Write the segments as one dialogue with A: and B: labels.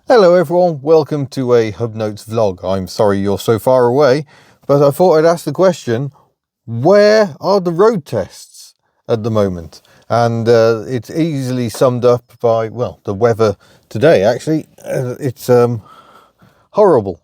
A: Hello everyone, welcome to a HubNotes vlog. I'm sorry you're so far away, but I thought I'd ask the question, where are the road tests at the moment? And it's easily summed up by, well, the weather today actually. It's horrible.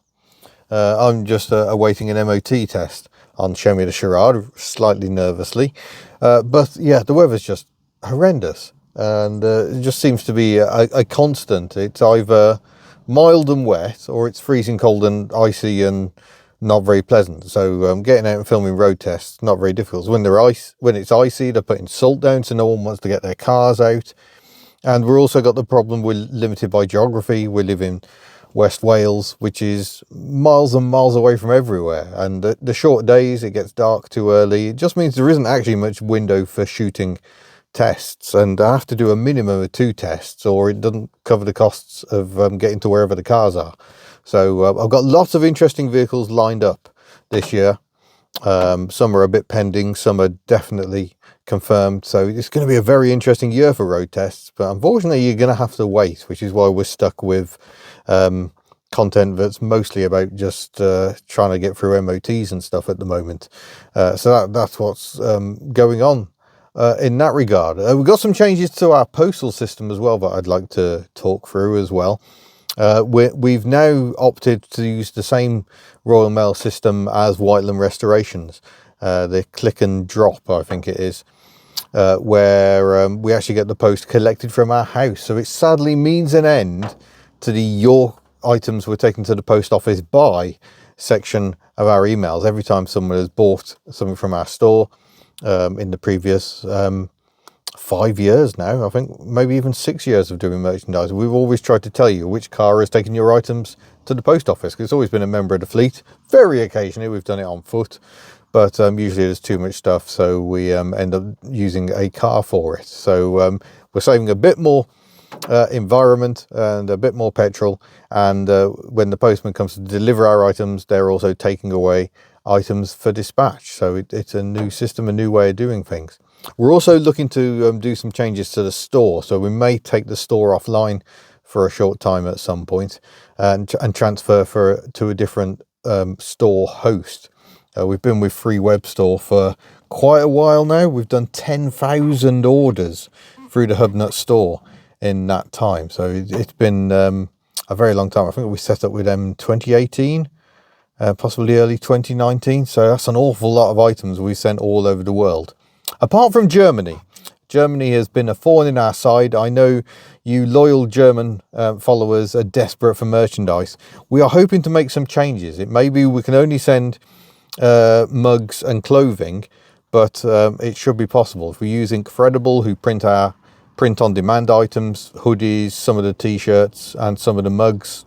A: I'm just awaiting an MOT test on Shemi the Sherrard, slightly nervously. But yeah, the weather's just horrendous. And it just seems to be a constant. It's either mild and wet, or it's freezing cold and icy and not very pleasant. So getting out and filming road tests, not very difficult. When it's icy, they're putting salt down, so no one wants to get their cars out. And we're also got the problem, we're limited by geography. We live in West Wales, which is miles and miles away from everywhere. And the short days, it gets dark too early. It just means there isn't actually much window for shooting tests. And I have to do a minimum of 2 tests, or it doesn't cover the costs of getting to wherever the cars are. So I've got lots of interesting vehicles lined up this year. Some are a bit pending, some are definitely confirmed. So it's going to be a very interesting year for road tests, but unfortunately you're going to have to wait, which is why we're stuck with content that's mostly about just trying to get through MOTs and stuff at the moment. So that's what's going on in that regard. We've got some changes to our postal system as well that I'd like to talk through as well. We've now opted to use the same Royal Mail system as Whiteland Restorations, the click and drop, I think it is, where we actually get the post collected from our house. So it sadly means an end to the "your items were taken to the post office by" section of our emails. Every time someone has bought something from our store in the previous 5 years now, I think maybe even 6 years of doing merchandise, we've always tried to tell you which car has taken your items to the post office, because it's always been a member of the fleet. Very occasionally we've done it on foot, but usually there's too much stuff, so we end up using a car for it. So we're saving a bit more environment and a bit more petrol, and when the postman comes to deliver our items, they're also taking away items for dispatch. So it's a new system, a new way of doing things. We're also looking to do some changes to the store, so we may take the store offline for a short time at some point, and transfer to a different store host. We've been with Free Web Store for quite a while now. We've done 10,000 orders through the HubNut store in that time, so it's been a very long time. I think we set up with them in 2018, possibly early 2019, so that's an awful lot of items we sent all over the world. Apart from Germany. Germany has been a thorn in our side. I know you loyal German followers are desperate for merchandise. We are hoping to make some changes. It may be we can only send mugs and clothing, but it should be possible. If we use Incredible, who print our print-on-demand items, hoodies, some of the t-shirts and some of the mugs,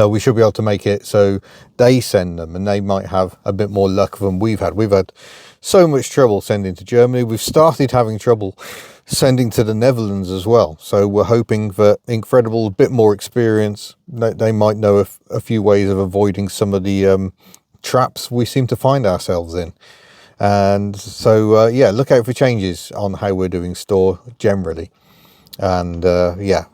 A: we should be able to make it so they send them, and they might have a bit more luck than we've had. We've had so much trouble sending to Germany. We've started having trouble sending to the Netherlands as well. So we're hoping that Incredible, a bit more experience, they might know a few ways of avoiding some of the traps we seem to find ourselves in. And so, yeah, look out for changes on how we're doing store generally. And yeah,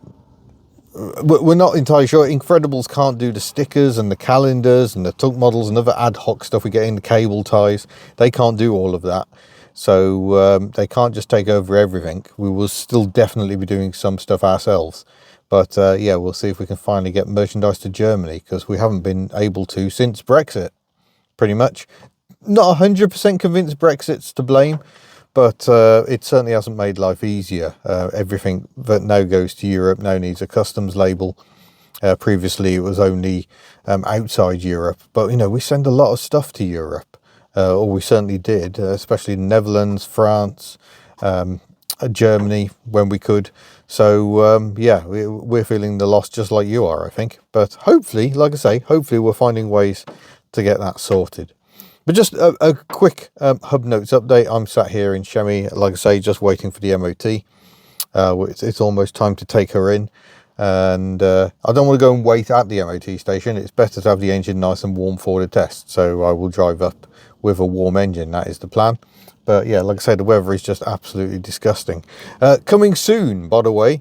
A: we're not entirely sure. Incredibles can't do the stickers and the calendars and the trunk models and other ad hoc stuff we get in, the cable ties. They can't do all of that. So they can't just take over everything. We will still definitely be doing some stuff ourselves. But yeah, we'll see if we can finally get merchandise to Germany, because we haven't been able to since Brexit, pretty much. Not 100% convinced Brexit's to blame, but it certainly hasn't made life easier. Everything that now goes to Europe now needs a customs label. Previously it was only outside Europe, but you know, we send a lot of stuff to Europe, or we certainly did, especially Netherlands, France, Germany when we could. So yeah, we're feeling the loss just like you are, I think. But hopefully, like I say, hopefully we're finding ways to get that sorted. But just a quick HubNotes update. I'm sat here in Shemi, like I say, just waiting for the MOT. It's almost time to take her in. And I don't want to go and wait at the MOT station. It's better to have the engine nice and warm for the test. So I will drive up with a warm engine. That is the plan. But yeah, like I say, the weather is just absolutely disgusting. Coming soon, by the way,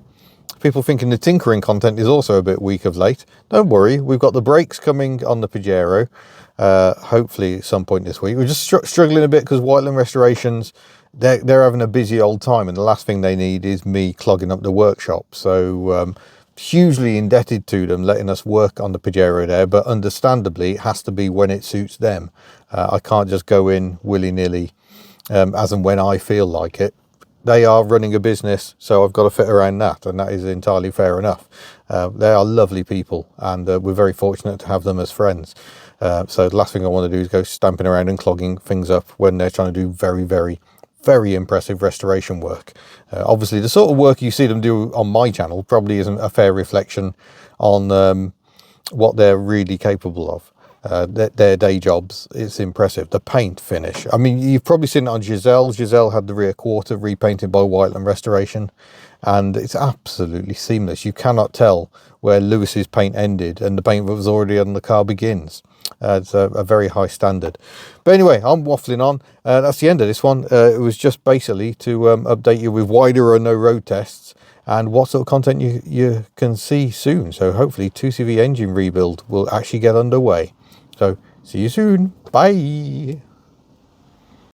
A: People thinking the tinkering content is also a bit weak of late. Don't worry, we've got the brakes coming on the Pajero, hopefully at some point this week. We're just struggling a bit because Whiteland Restorations, they're having a busy old time, and the last thing they need is me clogging up the workshop. So hugely indebted to them letting us work on the Pajero there, but understandably it has to be when it suits them. I can't just go in willy-nilly as and when I feel like it. They are running a business, so I've got to fit around that, and that is entirely fair enough. They are lovely people, and we're very fortunate to have them as friends. So the last thing I want to do is go stamping around and clogging things up when they're trying to do very, very, very impressive restoration work. Obviously, the sort of work you see them do on my channel probably isn't a fair reflection on what they're really capable of. Their day jobs, it's impressive. The paint finish, I mean, you've probably seen it on Giselle. Giselle had the rear quarter repainted by Whiteland Restoration, and it's absolutely seamless. You cannot tell where Lewis's paint ended and the paint that was already on the car begins. It's a very high standard. But anyway, I'm waffling on. That's the end of this one. It was just basically to update you with wider or no road tests and what sort of content you can see soon. So hopefully 2CV engine rebuild will actually get underway. So see you soon. Bye.